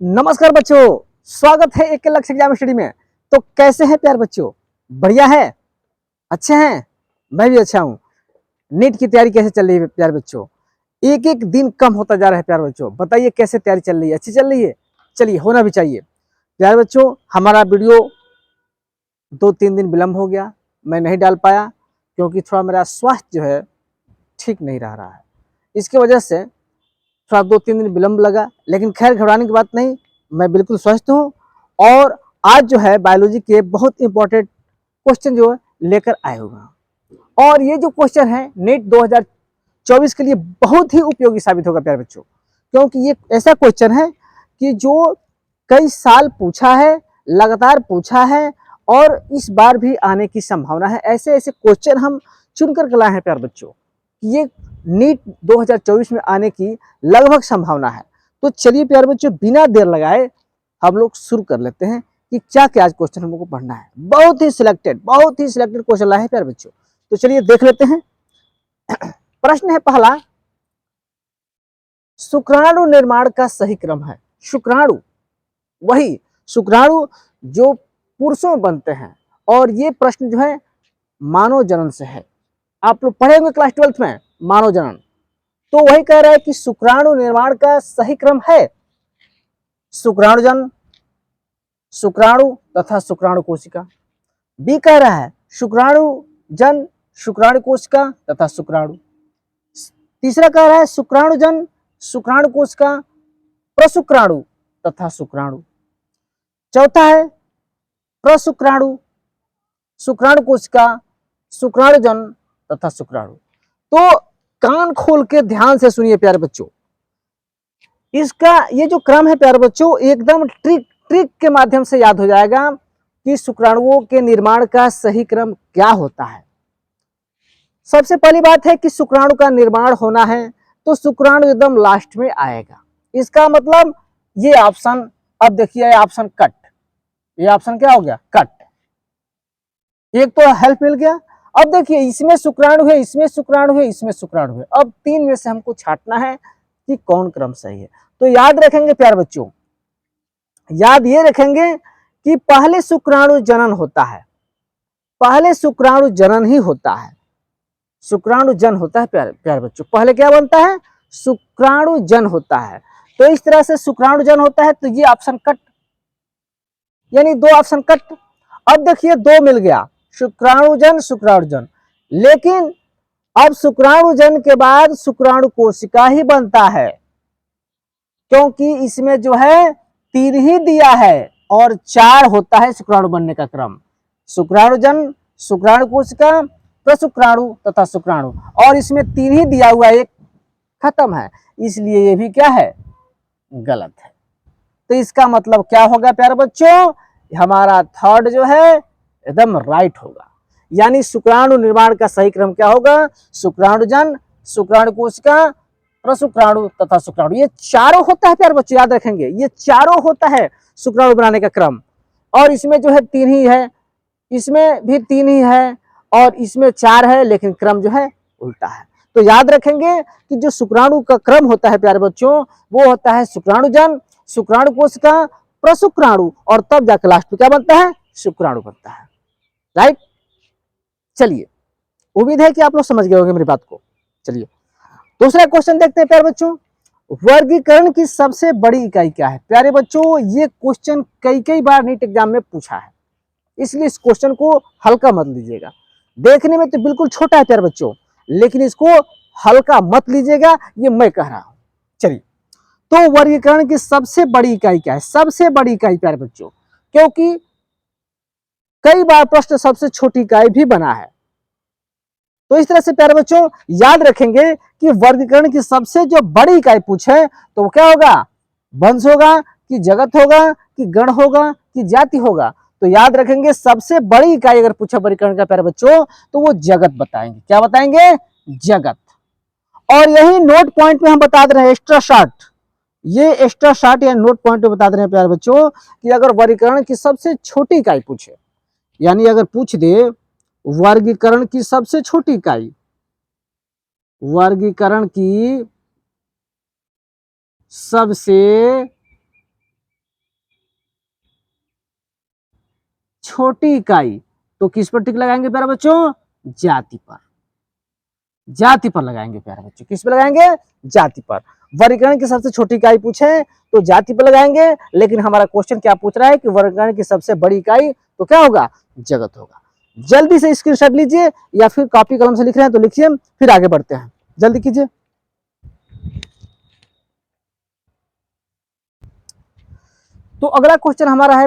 नमस्कार बच्चों, स्वागत है एक लक्ष्य एग्जाम स्टडी में। तो कैसे हैं प्यार बच्चों? बढ़िया है? अच्छे हैं? मैं भी अच्छा हूँ। नीट की तैयारी कैसे चल रही है प्यार बच्चों? एक एक दिन कम होता जा रहा है प्यार बच्चों। बताइए कैसे तैयारी चल रही है? अच्छी चल रही है? चलिए, होना भी चाहिए प्यार बच्चों। हमारा वीडियो 2-3 दिन विलम्ब हो गया, मैं नहीं डाल पाया क्योंकि थोड़ा मेरा स्वास्थ्य जो है ठीक नहीं रह रहा है। इसकी वजह से थोड़ा 2-3 दिन विलम्ब लगा, लेकिन खैर घबराने की बात नहीं, मैं बिल्कुल स्वस्थ हूँ। और आज जो है बायोलॉजी के बहुत इंपॉर्टेंट क्वेश्चन जो है लेकर आए हुए हैं। और ये जो क्वेश्चन है नीट 2024 के लिए बहुत ही उपयोगी साबित होगा प्यारे बच्चों, क्योंकि ये ऐसा क्वेश्चन है कि जो कई साल पूछा है, लगातार पूछा है और इस बार भी आने की संभावना है। ऐसे ऐसे क्वेश्चन हम चुनकर लाए हैं प्यारे बच्चों, ये नीट 2024 में आने की लगभग संभावना है। तो चलिए प्यारे बच्चों, बिना देर लगाए हम लोग शुरू कर लेते हैं कि क्या क्या आज क्वेश्चन हमको पढ़ना है। बहुत ही सिलेक्टेड क्वेश्चन लाए हैं प्यारे बच्चों। तो चलिए देख लेते हैं। प्रश्न है पहला, शुक्राणु निर्माण का सही क्रम है। शुक्राणु, वही शुक्राणु जो पुरुषों में बनते हैं। और ये प्रश्न जो है मानव जनन से है। आप लोग पढ़े होंगे क्लास 12th में मानव जनन। तो वही कह रहा है कि शुक्राणु निर्माण का सही क्रम है शुक्राणुजन, शुक्राणु तथा शुक्राणु कोशिका। बी कह रहा है शुक्राणु जन, शुक्राणु कोशिका तथा शुक्राणु। तीसरा कह रहा है शुक्राणु जन, शुक्राणु कोशिका, प्रशुक्राणु तथा शुक्राणु। चौथा है प्रशुक्राणु, शुक्राणु कोशिका, शुक्राणु जन तथा शुक्राणु। तो कान खोल के ध्यान से सुनिए प्यारे बच्चों। इसका ये जो क्रम है प्यारे बच्चों, एकदम ट्रिक के माध्यम से याद हो जाएगा कि शुक्राणुओं के निर्माण का सही क्रम क्या होता है। सबसे पहली बात है कि शुक्राणु का निर्माण होना है तो शुक्राणु एकदम लास्ट में आएगा। इसका मतलब ये ऑप्शन, अब देखिए ऑप्शन कट, ये ऑप्शन क्या हो गया? कट। एक तो हेल्प मिल गया। अब देखिए इसमें शुक्राणु है, इसमें शुक्राणु है, इसमें शुक्राणु है। अब तीन में से हमको छांटना है कि कौन क्रम सही है। तो याद रखेंगे प्यारे बच्चों, याद ये रखेंगे कि पहले शुक्राणु जनन होता है, पहले शुक्राणु जनन ही होता है, शुक्राणु जन होता है प्यारे बच्चों। पहले क्या बनता है? शुक्राणु जन होता है। तो इस तरह से शुक्राणु जन होता है, तो ये ऑप्शन कट, यानी दो ऑप्शन कट। अब देखिए दो मिल गया, शुक्राणु जन, शुक्राणु जन। लेकिन अब शुक्राणु जन के बाद शुक्राणु कोशिका ही बनता है, क्योंकि इसमें जो है तीन ही दिया है और चार होता है शुक्राणु बनने का क्रम। शुक्राणु जन, शुक्राणु कोशिका, प्रशुक्राणु तथा शुक्राणु। और इसमें तीन ही दिया हुआ, एक खत्म है, इसलिए ये भी क्या है? गलत है। तो इसका मतलब क्या होगा प्यारे बच्चों? हमारा थर्ड जो है एकदम राइट होगा। यानी शुक्राणु निर्माण का सही क्रम क्या होगा? शुक्राणु जन, शुक्राणु कोशिका, प्रशुक्राणु तथा शुक्राणु। ये चारों होता है प्यारे बच्चों, याद रखेंगे ये चारों होता है शुक्राणु बनाने का क्रम। और इसमें जो है तीन ही है, इसमें भी तीन ही है और इसमें चार है, लेकिन क्रम जो है उल्टा है। तो याद रखेंगे कि जो शुक्राणु का क्रम होता है प्यारे बच्चों, वो होता है शुक्राणु जन, शुक्राणु कोशिका, प्रशुक्राणु, और तब जाकर लास्ट में क्या बनता है? शुक्राणु बनता है। राइट। चलिए, उम्मीद है कि आप लोग समझ गए होंगे मेरी बात को। चलिए दूसरा क्वेश्चन देखते हैं प्यारे बच्चों। वर्गीकरण की सबसे बड़ी इकाई क्या है? प्यारे बच्चों, ये क्वेश्चन कई बार नीट एग्जाम में पूछा है, इसलिए इस क्वेश्चन को हल्का मत लीजिएगा। देखने में तो बिल्कुल छोटा है प्यारे बच्चों, लेकिन इसको हल्का मत लीजिएगा, ये मैं कह रहा हूं। चलिए, तो वर्गीकरण की सबसे बड़ी इकाई क्या है? सबसे बड़ी इकाई प्यारे बच्चों, क्योंकि कई बार प्रश्न सबसे छोटी इकाई भी बना है। तो इस तरह से प्यारे बच्चों याद रखेंगे कि वर्गीकरण की सबसे जो बड़ी इकाई पूछे तो वो क्या होगा? वंश होगा कि जगत होगा कि गण होगा कि जाति होगा? तो याद रखेंगे सबसे बड़ी इकाई अगर पूछा वर्गीकरण का प्यारे बच्चों, तो वो जगत बताएंगे। क्या बताएंगे? जगत। और यही नोट पॉइंट में हम बता दे रहे हैं, एक्स्ट्रा शॉर्ट, ये एक्स्ट्रा शॉर्ट या नोट पॉइंट में बता दे रहे हैं प्यारे बच्चों कि अगर वर्गीकरण की सबसे छोटी इकाई पूछे, यानी अगर पूछ दे वर्गीकरण की सबसे छोटी इकाई, वर्गीकरण की सबसे छोटी इकाई, तो किस पर टिक लगाएंगे प्यारे बच्चों? जाति पर, जाति पर लगाएंगे प्यारे बच्चों। किस पर लगाएंगे? जाति पर। वर्गीकरण की सबसे छोटी इकाई पूछे तो जाति पर लगाएंगे, लेकिन हमारा क्वेश्चन क्या पूछ रहा है कि वर्गीकरण की सबसे बड़ी इकाई तो क्या होगा? जगत होगा। जल्दी से स्क्रीनशॉट लीजिए या फिर कॉपी कलम से लिख रहे हैं तो लिखिए, फिर आगे बढ़ते हैं, जल्दी कीजिए। तो अगला क्वेश्चन हमारा है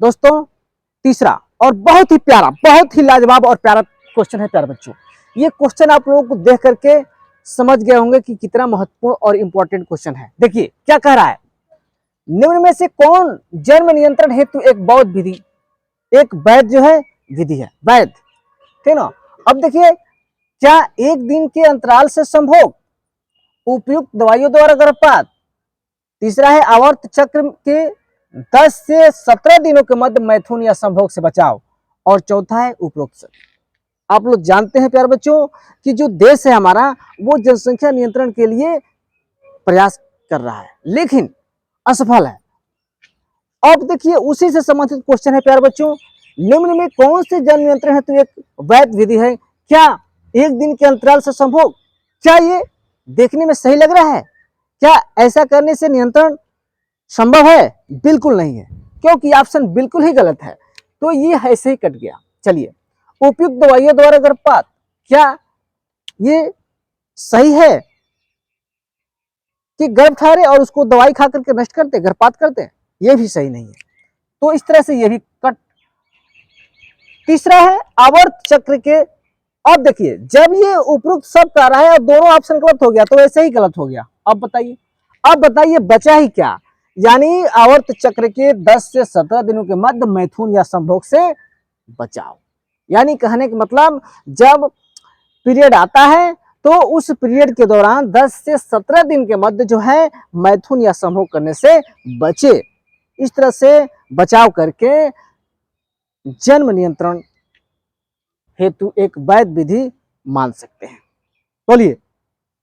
दोस्तों तीसरा, और बहुत ही प्यारा, बहुत ही लाजवाब और प्यारा क्वेश्चन है प्यारे बच्चों। ये क्वेश्चन आप लोगों को देख करके समझ गए होंगे कि कितना महत्वपूर्ण और इंपॉर्टेंट क्वेश्चन है। देखिए क्या कह रहा है, निम्न में से कौन जन्म नियंत्रण हेतु एक वैध विधि, एक वैध जो है विधि है, वैध, ठीक ना। अब देखिए, क्या एक दिन के अंतराल से संभोग, उपयुक्त दवाइयों द्वारा गर्भपात, तीसरा है आवर्त चक्र के 10 से 17 दिनों के मध्य मैथुन या संभोग से बचाव, और चौथा है उपरोक्त। आप लोग जानते हैं प्यारे बच्चों कि जो देश है हमारा वो जनसंख्या नियंत्रण के लिए प्रयास कर रहा है लेकिन असफल है। अब देखिए उसी से संबंधित क्वेश्चन है प्यारे बच्चों, निम्न में कौन से जन नियंत्रण हेतु एक वैध विधि है? क्या एक दिन के अंतराल से संभोग, क्या ये देखने में सही लग रहा है? क्या ऐसा करने से नियंत्रण संभव है? बिल्कुल नहीं है, क्योंकि ऑप्शन बिल्कुल ही गलत है, तो ये ऐसे ही कट गया। चलिए, उपयुक्त दवाइयों द्वारा गर्भपात, क्या ये सही है कि गर्भ ठहरे और उसको दवाई खा करके नष्ट करते, गर्भपात करते? ये भी सही नहीं है, तो इस तरह से ये भी कट। तीसरा है आवर्त चक्र के, अब देखिए जब ये उपरोक्त सब कह रहा है और दोनों ऑप्शन गलत हो गया तो ऐसे ही गलत हो गया। अब बताइए, अब बताइए बचा ही क्या? यानी आवर्त चक्र के 10 से 17 दिनों के मध्य मैथुन या संभोग से बचाव, यानी कहने का मतलब जब पीरियड आता है तो उस पीरियड के दौरान 10 से 17 दिन के मध्य जो है मैथुन या संभोग करने से बचे। इस तरह से बचाव करके जन्म नियंत्रण हेतु एक वैध विधि मान सकते हैं। बोलिए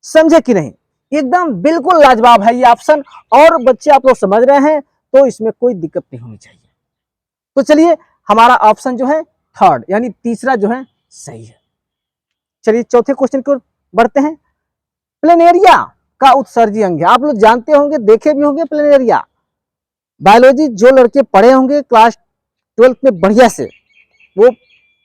समझे कि नहीं? एकदम बिल्कुल लाजवाब है ये ऑप्शन, और बच्चे आप लोग समझ रहे हैं तो इसमें कोई दिक्कत नहीं होनी चाहिए। तो चलिए हमारा ऑप्शन जो है थर्ड यानी तीसरा जो है सही है। चलिए चौथे क्वेश्चन की ओर बढ़ते हैं। प्लेनेरिया का उत्सर्जी अंग है, आप लोग जानते होंगे, देखे भी होंगे प्लेनेरिया। बायोलॉजी जो लड़के पढ़े होंगे क्लास 12 में बढ़िया से, वो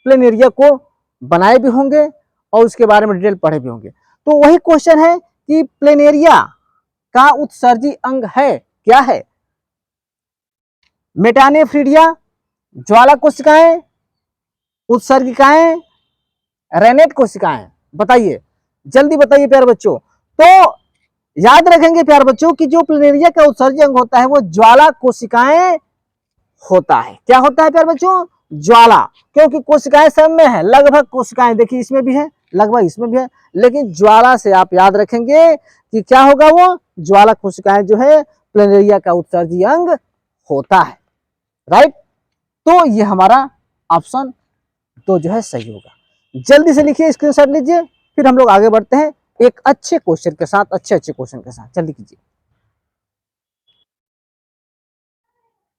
प्लेनेरिया को बनाए भी होंगे और उसके बारे में डिटेल पढ़े भी होंगे। तो वही क्वेश्चन है कि प्लेनेरिया का उत्सर्जी अंग है क्या है? मेटानेफ्रीडिया, ज्वाला कोशिकाएं, उत्सर्गिकाएं, रेनेट कोशिकाएं, बताइए जल्दी बताइए प्यारे बच्चों। तो याद रखेंगे प्यारे बच्चों कि जो प्लेनेरिया का उत्सर्जी अंग होता है वो ज्वाला कोशिकाएं होता है। क्या होता है प्यारे बच्चों? ज्वाला, क्योंकि कोशिकाएं सब में है, लगभग कोशिकाएं देखिए इसमें भी है, लगभग इसमें भी है, लेकिन ज्वाला से आप याद रखेंगे कि क्या होगा, वो ज्वाला कोशिकाएं जो है प्लेनेरिया का उत्सर्जी अंग होता है। राइट, तो ये हमारा ऑप्शन तो जो है सही होगा। जल्दी से लिखिए, स्क्रीनशॉट लीजिए, फिर हम लोग आगे बढ़ते हैं एक अच्छे क्वेश्चन के साथ, अच्छे क्वेश्चन के साथ। जल्दी कीजिए।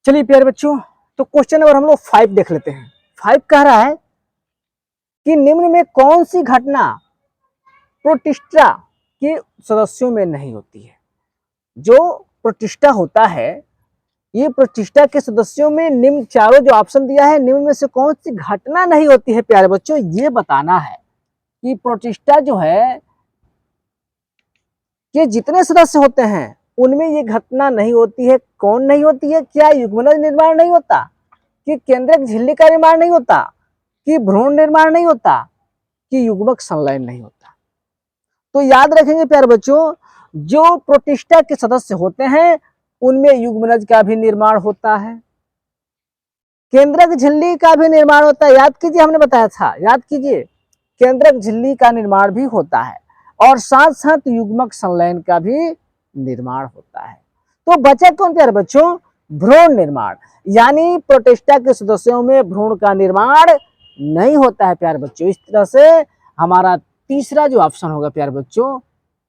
चलिए प्यारे बच्चों, तो क्वेश्चन नंबर हम लोग 5 देख लेते हैं। 5 कह रहा है कि निम्न में कौन सी घटना प्रोटिस्टा के सदस्यों में नहीं होती है? जो प्रोटिस्टा होता है, ये प्रोटिस्टा के सदस्यों में निम्न चारों जो ऑप्शन दिया है, निम्न में से कौन सी घटना नहीं होती है? प्यारे बच्चों ये बताना है कि प्रोटिस्टा जो है के जितने सदस्य होते हैं उनमें ये घटना नहीं होती है। कौन नहीं होती है? क्या युग्मनज निर्माण नहीं होता, कि केंद्रक झिल्ली का निर्माण नहीं होता, कि भ्रूण निर्माण नहीं होता, कि युग्मक संलयन नहीं होता? तो याद रखेंगे प्यारे बच्चों, जो प्रोटिस्टा के सदस्य होते हैं उनमें युग्मनज का भी निर्माण होता है, केंद्रक झिल्ली का भी निर्माण होता है। याद कीजिए, हमने बताया था, याद कीजिए, केंद्रक झिल्ली का निर्माण भी होता है और साथ साथ युग्मक संलयन का भी निर्माण होता है। तो बचा कौन प्यारे बच्चों? भ्रूण निर्माण, यानी प्रोटिस्टा के सदस्यों में भ्रूण का निर्माण नहीं होता है प्यारे बच्चों। इस तरह से हमारा तीसरा जो ऑप्शन होगा प्यारे बच्चों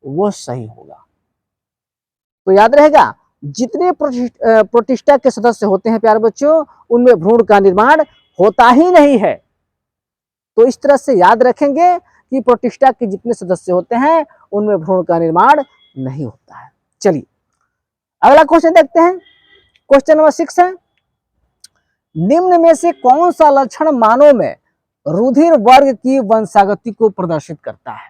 वो सही होगा। तो याद रहेगा, जितने प्रोटिस्टा के सदस्य होते हैं प्यारे बच्चों, उनमें भ्रूण का निर्माण होता ही नहीं है। तो इस तरह से याद रखेंगे कि प्रोटिस्टा के जितने सदस्य होते हैं उनमें भ्रूण का निर्माण नहीं होता है। चलिए अगला क्वेश्चन देखते हैं। क्वेश्चन नंबर 6 है, निम्न में से कौन सा लक्षण मानव में रुधिर वर्ग की वंशागति को प्रदर्शित करता है?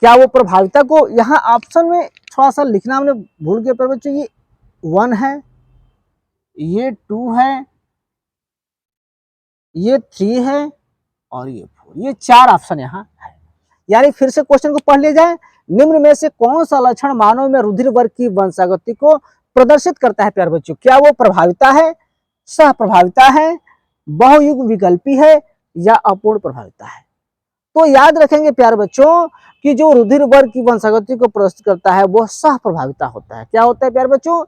क्या वो प्रभाविता को, यहाँ ऑप्शन में थोड़ा सा लिखना हमने भूल गए पर बच्चों, ये 1 है, ये 2 है, ये 3 है और ये 4, ये 4 ऑप्शन यहाँ है। यानी फिर से क्वेश्चन को पढ़ लिया जाए, निम्न में से कौन सा लक्षण मानव में रुधिर वर्ग की वंशागति को प्रदर्शित करता है प्यारे बच्चों? क्या वो प्रभाविता है, सह प्रभाविता है, बहुयुग विकल्पी है या अपूर्ण प्रभाविता है? तो याद रखेंगे प्यारे बच्चों कि जो रुधिर वर्ग की वंशागति को प्रदर्शित करता है वो सह प्रभाविता होता है। क्या होता है प्यारे बच्चों?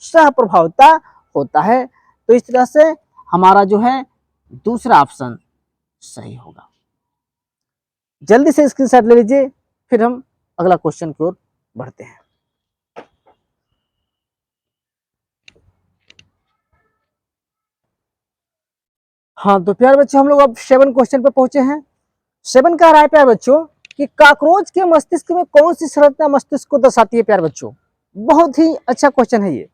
सह प्रभाविता होता है। तो इस तरह से हमारा जो है दूसरा ऑप्शन सही होगा। जल्दी से स्क्रीनशॉट ले लीजिए, फिर हम अगला क्वेश्चन की ओर बढ़ते हैं। हाँ तो प्यारे बच्चों हम लोग अब 7 क्वेश्चन पे पहुंचे हैं। 7 कह रहा है प्यारे बच्चों कि काकरोच के मस्तिष्क में कौन सी संरचना मस्तिष्क को दर्शाती है? प्यारे बच्चों बहुत ही अच्छा क्वेश्चन है ये।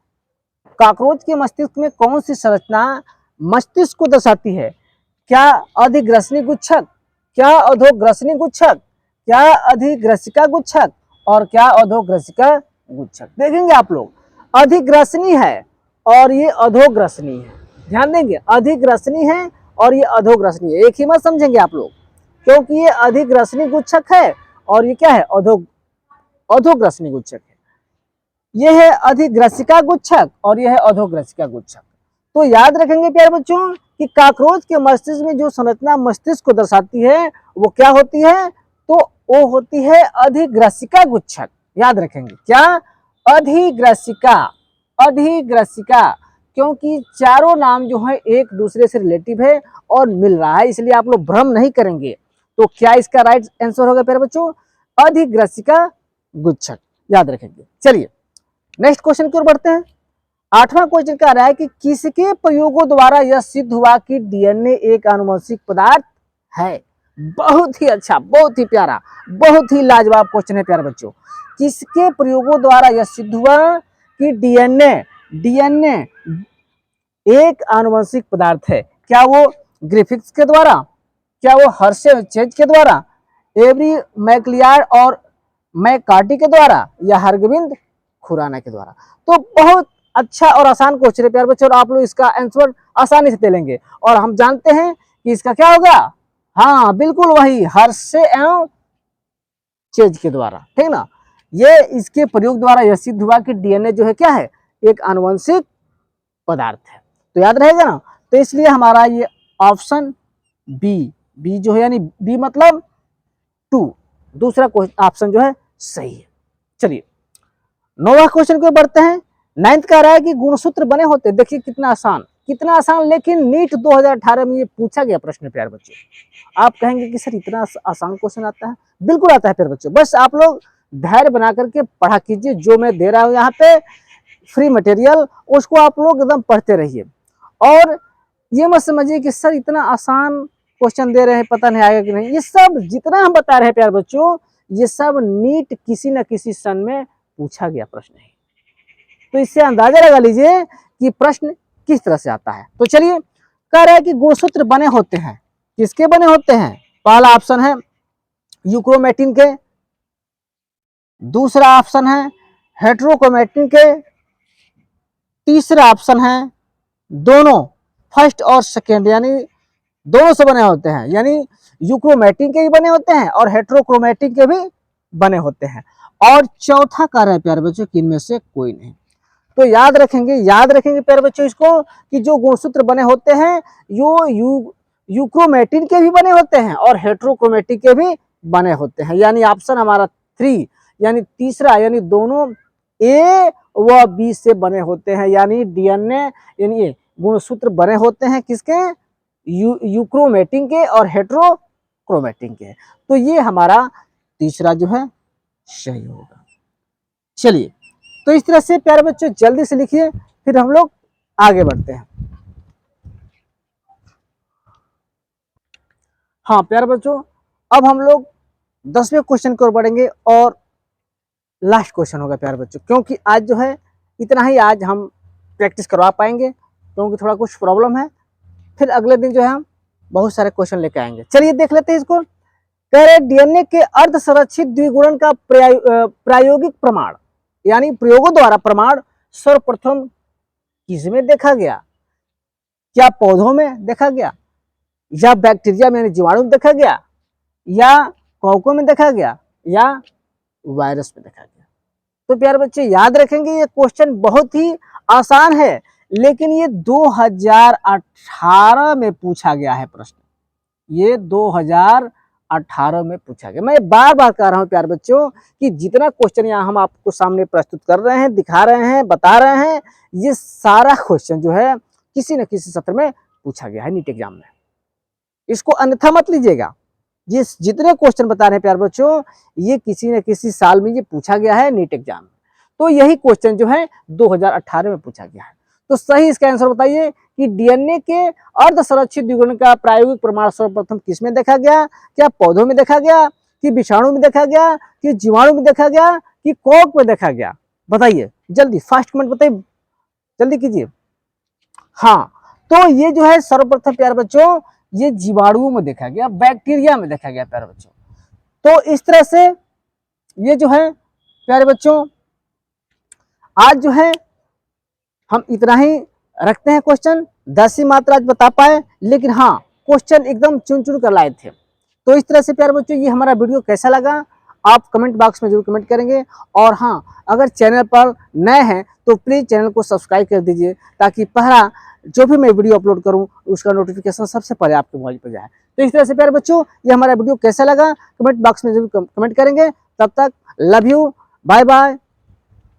काकरोच के मस्तिष्क में कौन सी संरचना मस्तिष्क को दर्शाती है? क्या अधिग्रसनी गुच्छक, क्या अधोग्रसनी गुच्छक, क्या अधिग्रसिका गुच्छक और क्या अधोग्रसिका गुच्छक? देखेंगे आप लोग, अधिग्रसनी है और ये अधोग्रसनी है। ध्यान देंगे, अधिग्रसनी है और ये अधोग्रसनी है, एक ही मत समझेंगे आप लोग, क्योंकि ये अधिग्रसनी गुच्छक है और ये क्या है? अधोग्रसनी गुच्छक है। ये है अधिग्रसिका गुच्छक और यह है अधोग्रसिका गुच्छक। तो याद रखेंगे प्यारे बच्चों कि काकरोच के मस्तिष्क में जो संरचना मस्तिष्क को दर्शाती है वो क्या होती है? तो वो होती है अधिग्रसिका गुच्छक। याद रखेंगे क्या? अधिग्रसिका, अधिग्रसिका, क्योंकि चारों नाम जो है एक दूसरे से रिलेटिव है और मिल रहा है, इसलिए आप लोग भ्रम नहीं करेंगे। तो क्या इसका राइट आंसर होगा प्यारे बच्चों? अधिग्रसिका गुच्छक। याद रखेंगे। चलिए नेक्स्ट क्वेश्चन की ओर बढ़ते हैं। 8वां क्वेश्चन कह रहा है कि किसके प्रयोगों द्वारा यह सिद्ध हुआ कि डीएनए एक आनुवंशिक पदार्थ है? बहुत ही अच्छा, बहुत ही प्यारा, बहुत ही लाजवाब क्वेश्चन है प्यारे बच्चों। किसके प्रयोगों द्वारा यह सिद्ध हुआ कि डीएनए एक आनुवंशिक पदार्थ है? क्या वो ग्रिफिथ्स के द्वारा, क्या वो हर्शे चेज के द्वारा, एवरी मैकलियार्ड और मैकार्टी के द्वारा या हरगोबिंद खुराना के द्वारा? तो बहुत अच्छा और आसान क्वेश्चन है प्यारे बच्चों, और आप लोग इसका आंसर आसानी से दे लेंगे। और हम जानते हैं कि इसका क्या होगा? हाँ बिल्कुल वही, हर्शे एवं चेज के द्वारा, ठीक ना। ये इसके प्रयोग द्वारा यह सिद्ध हुआ कि डीएनए जो है क्या है? एक आनुवंशिक पदार्थ है। तो याद रहेगा ना। तो इसलिए हमारा ये ऑप्शन बी जो है, यानी बी मतलब 2, दूसरा ऑप्शन जो है सही है। चलिए 9वां क्वेश्चन को बढ़ते हैं। 9th कह रहा है कि गुणसूत्र बने होते, देखिए कितना आसान, कितना आसान, लेकिन नीट 2018 में ये पूछा गया प्रश्न प्यारे बच्चों। आप कहेंगे कि सर इतना आसान क्वेश्चन आता है? बिल्कुल आता है प्यारे बच्चों, बस आप लोग धैर्य बना करके पढ़ा कीजिए। जो मैं दे रहा हूँ यहाँ पे फ्री मटेरियल, उसको आप लोग एकदम पढ़ते रहिए। और ये मत समझिए कि सर इतना आसान क्वेश्चन दे रहे हैं, पता नहीं आएगा कि नहीं। ये सब जितना हम बता रहे हैं प्यारे बच्चों, ये सब नीट किसी न किसी सन में पूछा गया प्रश्न है। तो इससे अंदाजा लगा लीजिए कि प्रश्न किस तरह से आता है। तो चलिए कह रहा है कि गुणसूत्र बने होते हैं, किसके बने होते हैं? पहला ऑप्शन है यूक्रोमेटिन के, दूसरा ऑप्शन है हेट्रोक्रोमेटिन के, तीसरा ऑप्शन है दोनों, फर्स्ट और सेकेंड, यानी दोनों से बने होते हैं, यानी यूक्रोमेटिन के भी बने होते हैं और हेट्रोक्रोमेटिन के भी बने होते हैं। और चौथा कह रहा है प्यारे बच्चों कि इनमें से कोई नहीं। तो याद रखेंगे प्यारे बच्चों इसको कि जो गुणसूत्र बने होते हैं यूक्रोमेटिन के भी बने होते हैं और हेट्रोक्रोमेटिन के भी बने होते हैं। यानी ऑप्शन हमारा 3, यानी तीसरा, यानी दोनों ए व बी से बने होते हैं। यानी डीएनए यानी ये गुणसूत्र बने होते हैं किसके? यूक्रोमेटिन के और हेट्रोक्रोमेटिन के। तो ये हमारा तीसरा जो है सही होगा। चलिए तो तो इस तरह से प्यारे बच्चों जल्दी से लिखिए, फिर हम लोग आगे बढ़ते हैं। हाँ प्यारे बच्चों, अब हम लोग 10वें क्वेश्चन की ओर बढ़ेंगे और लास्ट क्वेश्चन होगा प्यारे बच्चों, क्योंकि आज जो है इतना ही आज हम प्रैक्टिस करवा पाएंगे, क्योंकि थोड़ा कुछ प्रॉब्लम है। फिर अगले दिन जो है हम बहुत सारे क्वेश्चन लेके आएंगे। चलिए देख लेते हैं इसको। कह रहे डीएनए के अर्ध संरक्षित द्विगुणन का प्रायोगिक प्रमाण, यानी प्रयोगों द्वारा प्रमाण सर्वप्रथम किसमें देखा गया? क्या पौधों में देखा गया, या बैक्टीरिया में जीवाणु में देखा गया, या कौकों में देखा गया, या वायरस में देखा गया? तो प्यारे बच्चे याद रखेंगे ये क्वेश्चन बहुत ही आसान है, लेकिन ये 2018 में पूछा गया है प्रश्न। ये 2018 में पूछा गया। मैं बार बार कह रहा हूं प्यारे बच्चों कि जितना क्वेश्चन यहाँ हम आपको सामने प्रस्तुत कर रहे हैं, दिखा रहे हैं, बता रहे हैं, ये सारा क्वेश्चन जो है किसी न किसी सत्र में पूछा गया है नीट एग्जाम में। इसको अन्यथा मत लीजिएगा। ये जितने क्वेश्चन बता रहे हैं प्यारे बच्चों, ये किसी न किसी साल में ये पूछा गया है नीट एग्जाम में। तो यही क्वेश्चन जो है 2018 में पूछा गया है। तो सही इसका आंसर बताइए कि डीएनए के अर्ध संरक्षित द्विगुणन का प्रायोगिक प्रमाण सर्वप्रथम किसमें देखा गया? क्या पौधों में देखा गया, कि विषाणु में देखा गया, कि जीवाणु में देखा गया, कि कॉक में देखा गया? बताइए जल्दी, फास्ट कमेंट बताइए, जल्दी कीजिए। हाँ, तो ये जो है सर्वप्रथम प्यारे बच्चों ये जीवाणुओं में देखा गया, बैक्टीरिया में देखा गया प्यारे बच्चों। तो इस तरह से ये जो है प्यारे बच्चों आज जो है हम इतना ही रखते हैं क्वेश्चन। 10 ही मात्र आज बता पाए, लेकिन हाँ क्वेश्चन एकदम चुन चुन कर लाए थे। तो इस तरह से प्यारे बच्चों ये हमारा वीडियो कैसा लगा आप कमेंट बॉक्स में जरूर कमेंट करेंगे। और हाँ, अगर चैनल पर नए हैं तो प्लीज़ चैनल को सब्सक्राइब कर दीजिए, ताकि पहला जो भी मैं वीडियो अपलोड करूं उसका नोटिफिकेशन सबसे पहले आपके मोबाइल पर जाए। तो इस तरह से प्यारे बच्चों ये हमारा वीडियो कैसा लगा कमेंट बॉक्स में जरूर कमेंट करेंगे। तब तक लव यू, बाय बाय।